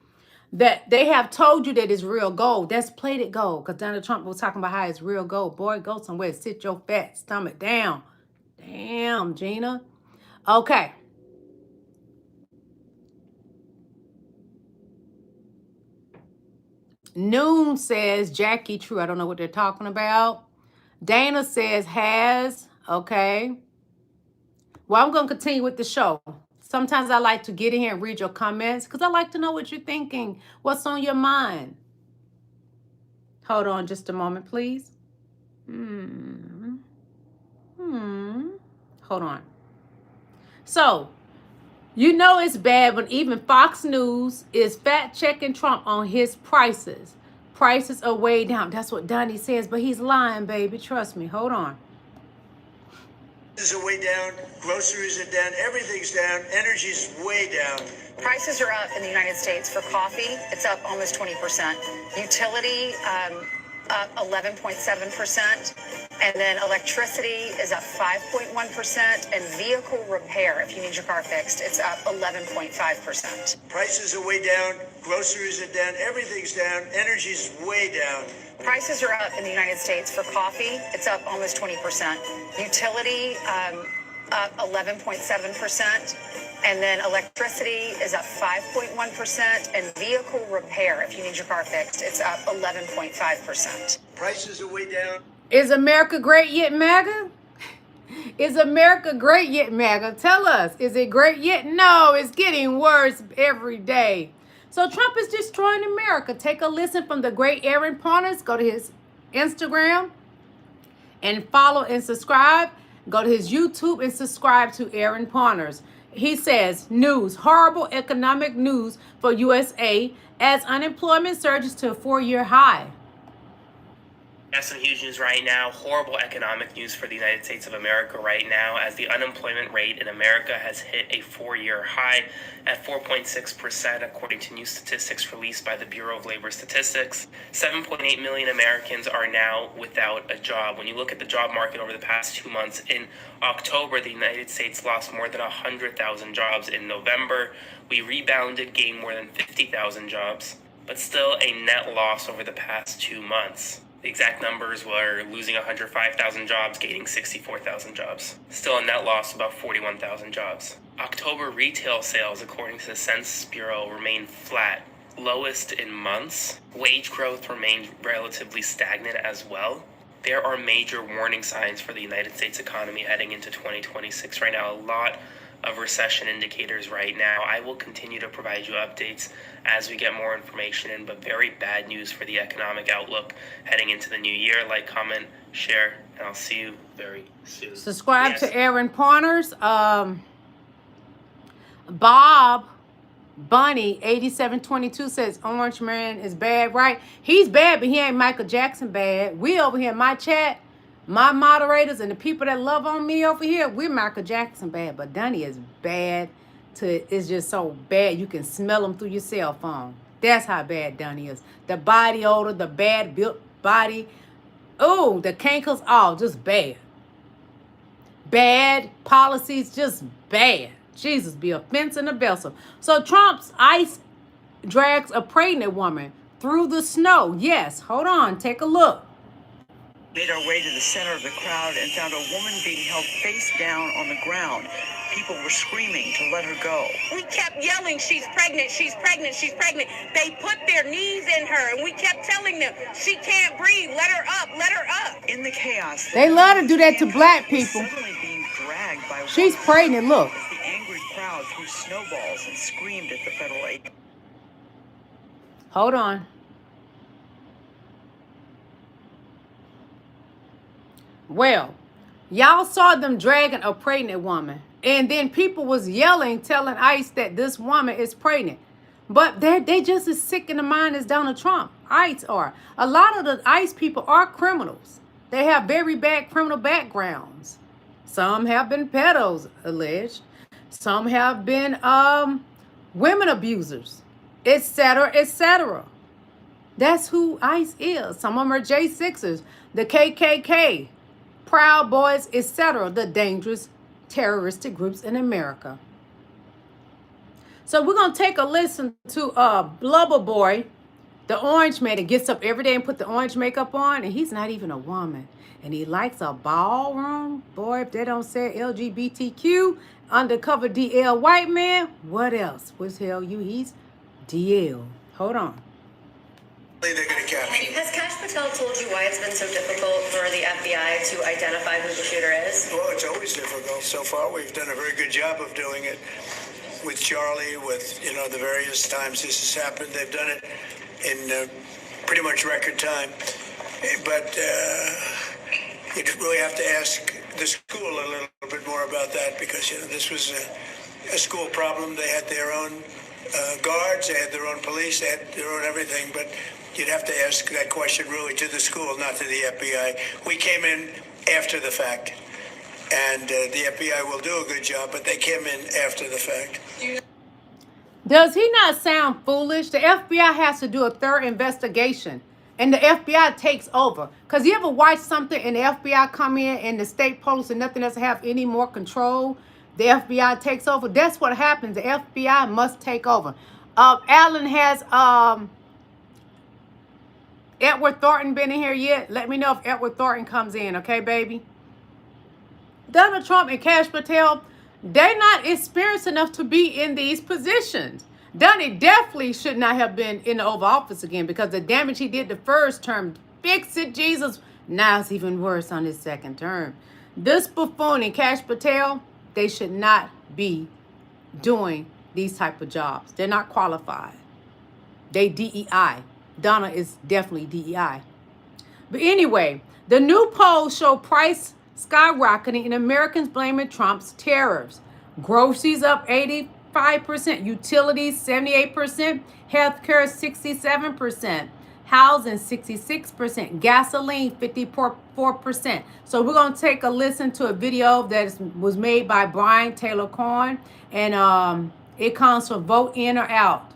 that they have told you that it's real gold. That's plated gold. Because Donald Trump was talking about how it's real gold. Boy, go somewhere and sit your fat stomach down. Damn, Gina. Okay. Noon says, Jackie, true. I don't know what they're talking about. Dana says, has. Okay. Well, I'm going to continue with the show. Sometimes I like to get in here and read your comments because I like to know what you're thinking. What's on your mind? Hold on just a moment, please. Hold on. So, you know it's bad when even Fox News is fact-checking Trump on his prices. Prices are way down. That's what Donnie says, but he's lying, baby. Trust me. Hold on. Prices are way down. Groceries are down. Everything's down. Energy's way down. Prices are up in the United States for coffee. It's up almost 20%. Utility, up 11.7%. And then electricity is up 5.1%, and vehicle repair, if you need your car fixed, it's up 11.5%. Prices are way down, groceries are down, everything's down, energy's way down. Prices are up in the United States for coffee. It's up almost 20%. Utility, up 11.7%. And then electricity is up 5.1%. And vehicle repair, if you need your car fixed, it's up 11.5%. Prices are way down. Is America great yet, MAGA? Is America great yet, MAGA? Tell us, is it great yet? No, it's getting worse every day. So Trump is destroying America. Take a listen from the great Aaron Partners. Go to his Instagram and follow and subscribe. Go to his YouTube and subscribe to Aaron Partners. He says, news, horrible economic news for USA as unemployment surges to a 4-year high. That's some huge news right now. Horrible economic news for the United States of America right now, as the unemployment rate in America has hit a 4-year high at 4.6%, according to new statistics released by the Bureau of Labor Statistics. 7.8 million Americans are now without a job. When you look at the job market over the past 2 months, in October, the United States lost more than 100,000 jobs. In November, we rebounded, gained more than 50,000 jobs, but still a net loss over the past 2 months. The exact numbers were losing 105,000 jobs, gaining 64,000 jobs. Still a net loss of about 41,000 jobs. October retail sales, according to the Census Bureau, remained flat, lowest in months. Wage growth remained relatively stagnant as well. There are major warning signs for the United States economy heading into 2026 right now. A lot of recession indicators right now. I will continue to provide you updates as we get more information in, but very bad news for the economic outlook heading into the new year. Like, comment, share, and I'll see you very soon. Subscribe to Aaron Partners. Bob Bunny 8722 says Orange Man is bad, right? He's bad, but he ain't Michael Jackson bad. We over here in my chat, my moderators and the people that love on me over here, we're Michael Jackson bad, but Donnie is bad. It's just so bad you can smell him through your cell phone. That's how bad Donnie is. The body odor, the bad built body. Oh, the cankles, all just bad. Bad policies, just bad. Jesus, be a fence and a vessel. So Trump's ICE drags a pregnant woman through the snow. Yes, hold on, take a look. Made our way to the center of the crowd and found a woman being held face down on the ground. People were screaming to let her go. We kept yelling, she's pregnant, she's pregnant, she's pregnant. They put their knees in her, and we kept telling them, she can't breathe, let her up, let her up. In the chaos, they love to do that to black people. Being dragged by she's pregnant, look. The angry crowd threw snowballs and screamed at the federal agent. Hold on. Well, y'all saw them dragging a pregnant woman. And then people was yelling, telling ICE that this woman is pregnant. But they just as sick in the mind as Donald Trump. ICE are. A lot of the ICE people are criminals. They have very bad criminal backgrounds. Some have been pedos, alleged. Some have been women abusers, etc., etc. That's who ICE is. Some of them are J6ers, the KKK, Proud Boys, etc., the dangerous terroristic groups in America. So we're going to take a listen to Blubber Boy, the orange man that gets up every day and put the orange makeup on, and he's not even a woman. And he likes a ballroom. Boy, if they don't say LGBTQ, undercover DL white man, what else? What's hell you? He's DL. Hold on. They're going to capture. Has Kash Patel told you why it's been so difficult for the FBI to identify who the shooter is? Well, it's always difficult. So far, we've done a very good job of doing it with Charlie, with, the various times this has happened. They've done it in pretty much record time. But you really have to ask the school a little bit more about that because, this was a school problem. They had their own guards, they had their own police, they had their own everything, but you'd have to ask that question really to the school, not to the FBI. We came in after the fact, and the FBI will do a good job, but they came in after the fact. Does he not sound foolish? The FBI has to do a thorough investigation and the FBI takes over. Because you ever watch something and the FBI come in and the state police and nothing else have any more control? The FBI takes over. That's what happens. The FBI must take over. Alan has Edward Thornton been in here yet? Let me know if Edward Thornton comes in, okay, baby? Donald Trump and Kash Patel, they're not experienced enough to be in these positions. Donnie definitely should not have been in the Oval Office again because the damage he did the first term, fix it, Jesus. Now it's even worse on his second term. This buffoon and Kash Patel, they should not be doing these type of jobs. They're not qualified. They DEI. Donna is definitely DEI. But anyway, the new polls show price skyrocketing and Americans blaming Trump's tariffs. Groceries up 85%, utilities 78%, healthcare 67%, housing 66%, gasoline 54%. So we're going to take a listen to a video that was made by Brian Taylor Cohen, and it comes from Vote In or Out.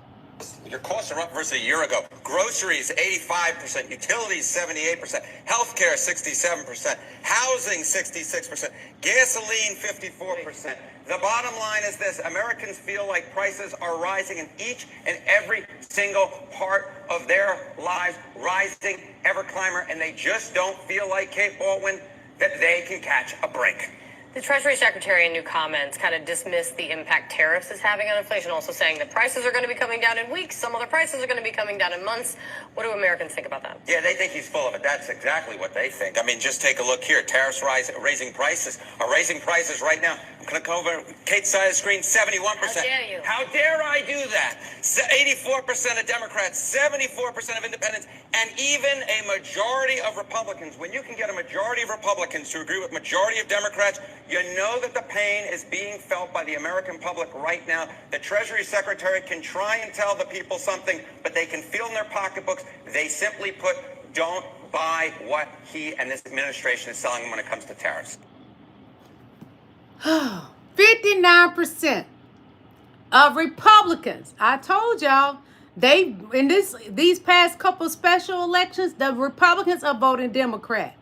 Your costs are up versus a year ago. Groceries, 85%. Utilities, 78%. Healthcare, 67%. Housing, 66%. Gasoline, 54%. The bottom line is this. Americans feel like prices are rising in each and every single part of their lives, rising ever climber, and they just don't feel like, Kate Baldwin, that they can catch a break. The Treasury Secretary in new comments kind of dismissed the impact tariffs is having on inflation, also saying that prices are going to be coming down in weeks. Some other prices are going to be coming down in months. What do Americans think about that? Yeah, they think he's full of it. That's exactly what they think. I mean, just take a look here. Tariffs raising prices right now. I'm going to come over Kate's side of the screen, 71%. How dare you? How dare I do that? 84% of Democrats, 74% of independents, and even a majority of Republicans. When you can get a majority of Republicans to agree with majority of Democrats, you know that the pain is being felt by the American public right now. The Treasury Secretary can try and tell the people something, but they can feel in their pocketbooks. They simply put, don't buy what he and this administration is selling them when it comes to tariffs. 59% of Republicans. I told y'all, they in these past couple special elections, the Republicans are voting Democrat.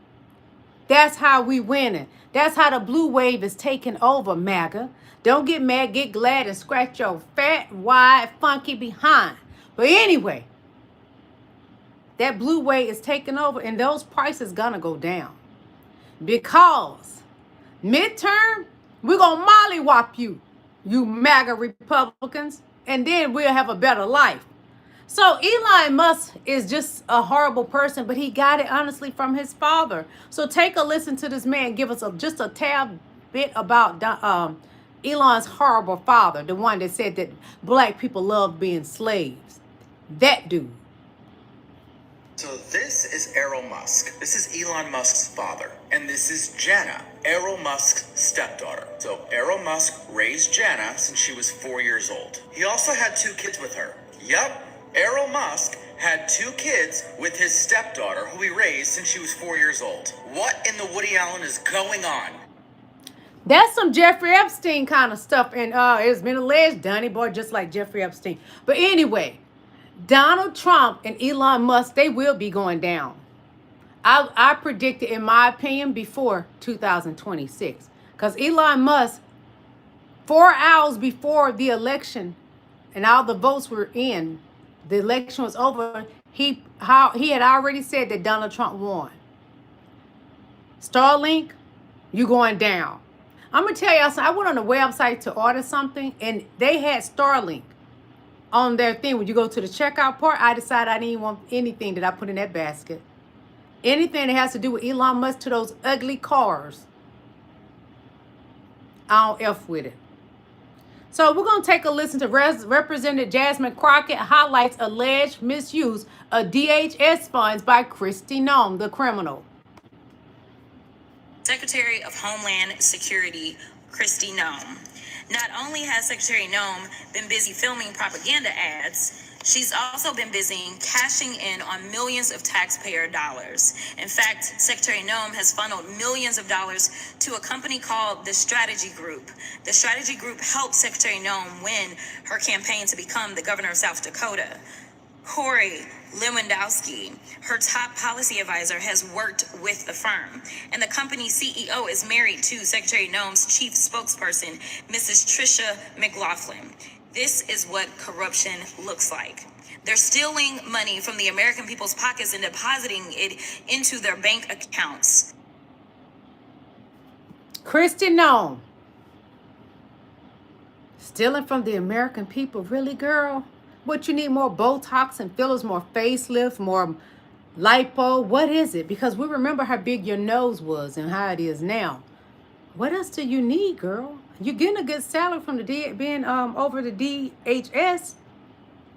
That's how we winning. That's how the blue wave is taking over, MAGA. Don't get mad, get glad, and scratch your fat, wide, funky behind. But anyway, that blue wave is taking over, and those prices gonna go down. Because midterm, we're gonna mollywop you, you MAGA Republicans, and then we'll have a better life. So Elon Musk is just a horrible person, but he got it honestly from his father. So take a listen to this man give us just a tad bit about Elon's horrible father, the one that said that black people love being slaves. That dude. So this is Errol Musk. This is Elon Musk's father. And this is Jenna, Errol Musk's stepdaughter. So Errol Musk raised Jenna since she was 4 years old. He also had 2 kids with her. Yep. Errol Musk had 2 kids with his stepdaughter, who he raised since she was 4 years old. What in the Woody Allen is going on? That's some Jeffrey Epstein kind of stuff. And it's been alleged, Donnie boy, just like Jeffrey Epstein. But anyway, Donald Trump and Elon Musk, they will be going down. I predicted, in my opinion, before 2026. Because Elon Musk, 4 hours before the election and all the votes were in, the election was over, he had already said that Donald Trump won. Starlink, you going down. I'm going to tell y'all something. I went on the website to order something, and they had Starlink on their thing. When you go to the checkout part, I decided I didn't want anything that I put in that basket. Anything that has to do with Elon Musk to those ugly cars, I don't F with it. So we're going to take a listen to Representative Jasmine Crockett highlights alleged misuse of DHS funds by Kristi Noem, the criminal. Secretary of Homeland Security, Kristi Noem. Not only has Secretary Noem been busy filming propaganda ads, she's also been busy cashing in on millions of taxpayer dollars. In fact, Secretary Noem has funneled millions of dollars to a company called the Strategy Group. The Strategy Group helped Secretary Noem win her campaign to become the governor of South Dakota. Corey Lewandowski, her top policy advisor, has worked with the firm. And the company's CEO is married to Secretary Noem's chief spokesperson, Mrs. Tricia McLaughlin. This is what corruption looks like. They're stealing money from the American people's pockets and depositing it into their bank accounts. Kristi Noem. Stealing from the American people, really, girl? What, you need more Botox and fillers, more facelift, more lipo? What is it? Because we remember how big your nose was and how it is now. What else do you need, girl? You're getting a good salary from the being over the DHS,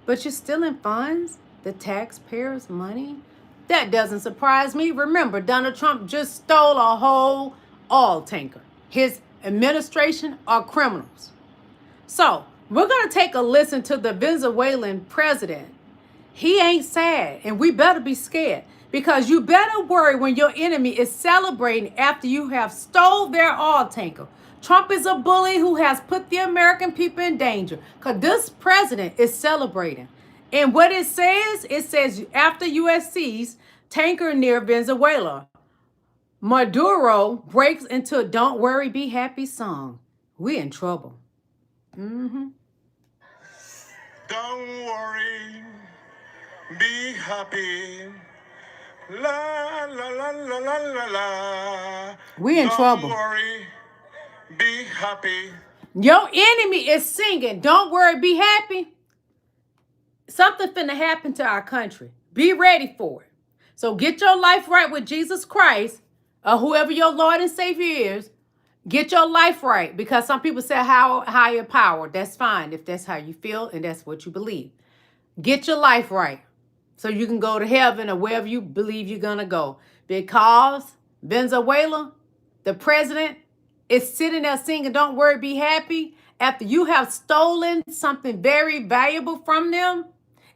but you're stealing funds, the taxpayers' money. That doesn't surprise me. Remember, Donald Trump just stole a whole oil tanker. His administration are criminals. So we're going to take a listen to the Venezuelan president. He ain't sad, and we better be scared, because you better worry when your enemy is celebrating after you have stole their oil tanker. Trump is a bully who has put the American people in danger, because this president is celebrating. And what it says after U.S. sees tanker near Venezuela, Maduro breaks into a "Don't Worry, Be Happy" song. We in trouble. Don't worry, be happy. La la la la la la la. We in trouble. Don't worry, be happy. Your enemy is singing "Don't Worry, Be Happy." Something finna happen to our country. Be ready for it. So get your life right with Jesus Christ, or whoever your Lord and Savior is. Get your life right, because some people say higher power. That's fine if that's how you feel and that's what you believe. Get your life right so you can go to heaven or wherever you believe you're going to go. Because Venezuela, the president, is sitting there singing "Don't Worry, Be Happy" after you have stolen something very valuable from them,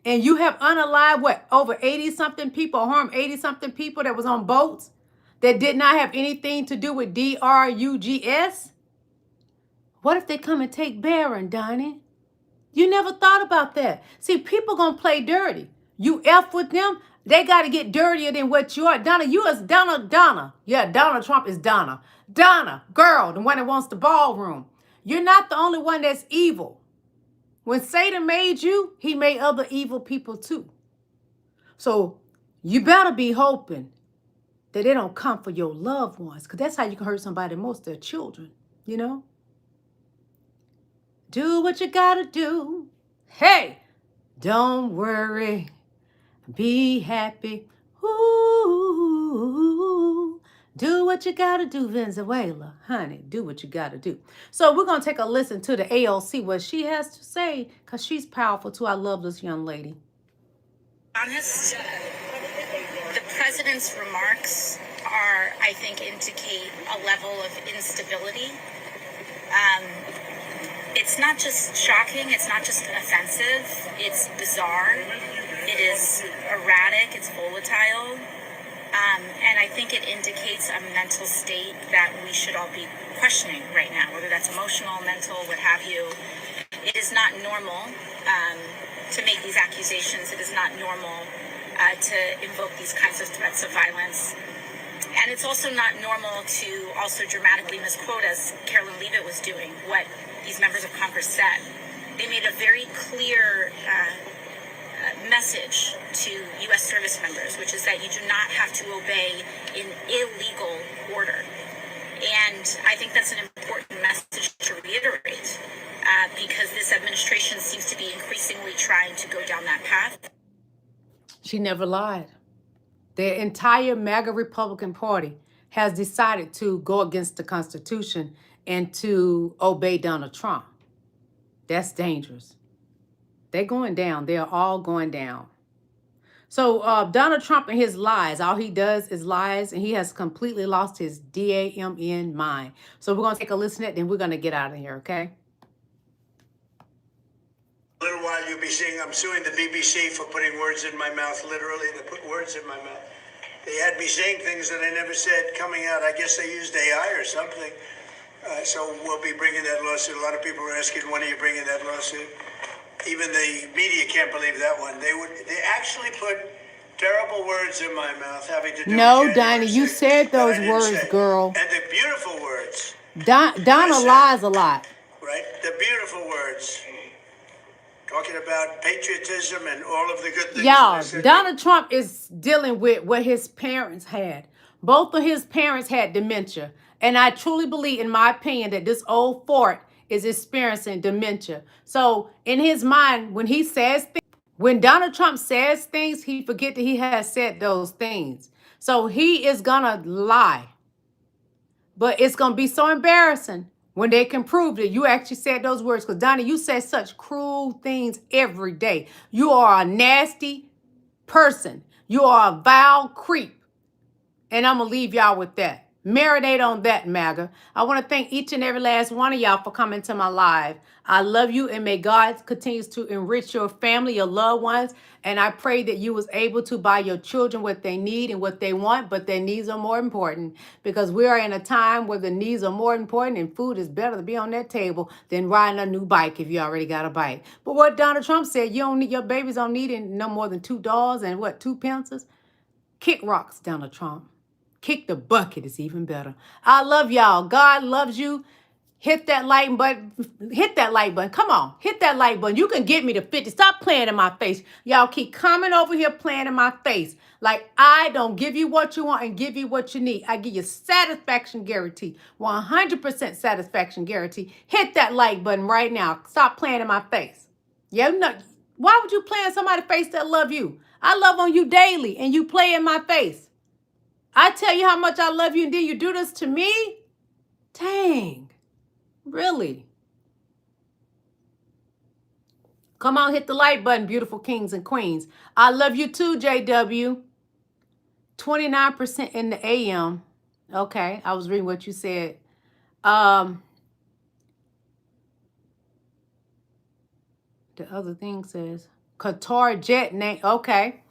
and you have unalived, over 80-something people, harmed 80-something people that was on boats that did not have anything to do with drugs. What if they come and take Barron, Donnie? You never thought about that. See, people gonna play dirty. You F with them, they got to get dirtier than what you are. Donna, you is Donna. Yeah, Donald Trump is Donna. Donna, girl, the one that wants the ballroom. You're not the only one that's evil. When Satan made you, he made other evil people too. So you better be hoping that they don't come for your loved ones, because that's how you can hurt somebody most, their children, you know? Do what you gotta do. Hey, don't worry, be happy. Ooh, do what you gotta do, Venezuela. Honey, do what you gotta do. So we're gonna take a listen to the AOC, what she has to say, because she's powerful too. I love this young lady. Honest, the president's remarks I think, indicate a level of instability. It's not just shocking, it's not just offensive, it's bizarre, it is erratic, it's volatile, and I think it indicates a mental state that we should all be questioning right now, whether that's emotional, mental, what have you. It is not normal to make these accusations. It is not normal to invoke these kinds of threats of violence. And it's also not normal to also dramatically misquote, as Carolyn Leavitt was doing, what these members of Congress said. They made a very clear message to U.S. service members, which is that you do not have to obey an illegal order. And I think that's an important message to reiterate, because this administration seems to be increasingly trying to go down that path. She never lied. The entire MAGA Republican Party has decided to go against the Constitution and to obey Donald Trump. That's dangerous. They're going down. They're all going down. So Donald Trump and his lies, all he does is lies, and he has completely lost his DAMN mind. So we're going to take a listen to it, then we're going to get out of here, okay? A little while you'll be seeing I'm suing the BBC for putting words in my mouth. Literally, they put words in my mouth. They had me saying things that I never said coming out. I guess they used AI or something. So we'll be bringing that lawsuit. A lot of people are asking, when are you bringing that lawsuit? Even the media can't believe that one. They actually put terrible words in my mouth having to do No, with Donnie, you said those words, girl. And the beautiful words. Donna lies a lot. Right? The beautiful words. Talking about patriotism and all of the good things. Y'all, Donald Trump is dealing with what his parents had. Both of his parents had dementia. And I truly believe, in my opinion, that this old fort is experiencing dementia. So in his mind, when he says things, when Donald Trump says things, he forget that he has said those things. So he is gonna lie. But it's gonna be so embarrassing when they can prove that you actually said those words. Because Donnie, you say such cruel things every day. You are a nasty person. You are a vile creep. And I'm gonna leave y'all with that. Marinate on that, MAGA. I want to thank each and every last one of y'all for coming to my live. I love you, and may God continue to enrich your family, your loved ones. And I pray that you was able to buy your children what they need and what they want, but their needs are more important, because we are in a time where the needs are more important and food is better to be on that table than riding a new bike if you already got a bike. But what Donald Trump said, you don't need, your babies don't need no more than $2 and what, 2 pencils? Kick rocks, Donald Trump. Kick the bucket is even better. I love y'all. God loves you. Hit that like button. Hit that like button. Come on. Hit that like button. You can get me to 50. Stop playing in my face. Y'all keep coming over here playing in my face. Like, I don't give you what you want and give you what you need. I give you satisfaction guarantee. 100% satisfaction guarantee. Hit that like button right now. Stop playing in my face. Yeah, no. Why would you play in somebody's face that love you? I love on you daily and you play in my face. I tell you how much I love you, and then you do this to me? Dang. Really? Come on, hit the like button, beautiful kings and queens. I love you too, JW. 29% in the AM. Okay, I was reading what you said. The other thing says, Qatar jet name. Okay.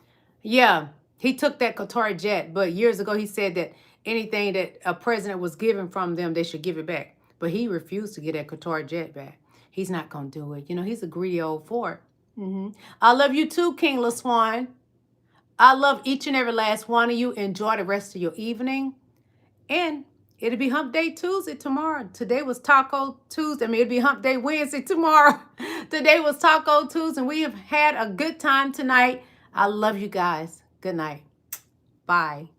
Yeah. He took that Qatar jet, but years ago he said that anything that a president was given from them, they should give it back. But he refused to get that Qatar jet back. He's not going to do it. You know, he's a greedy old fort. I love you too, King LaSwan. I love each and every last one of you. Enjoy the rest of your evening. And it'll be Hump Day Tuesday tomorrow. Today was Taco Tuesday. I mean, it'll be Hump Day Wednesday tomorrow. Today was Taco Tuesday, and we have had a good time tonight. I love you guys. Good night. Bye.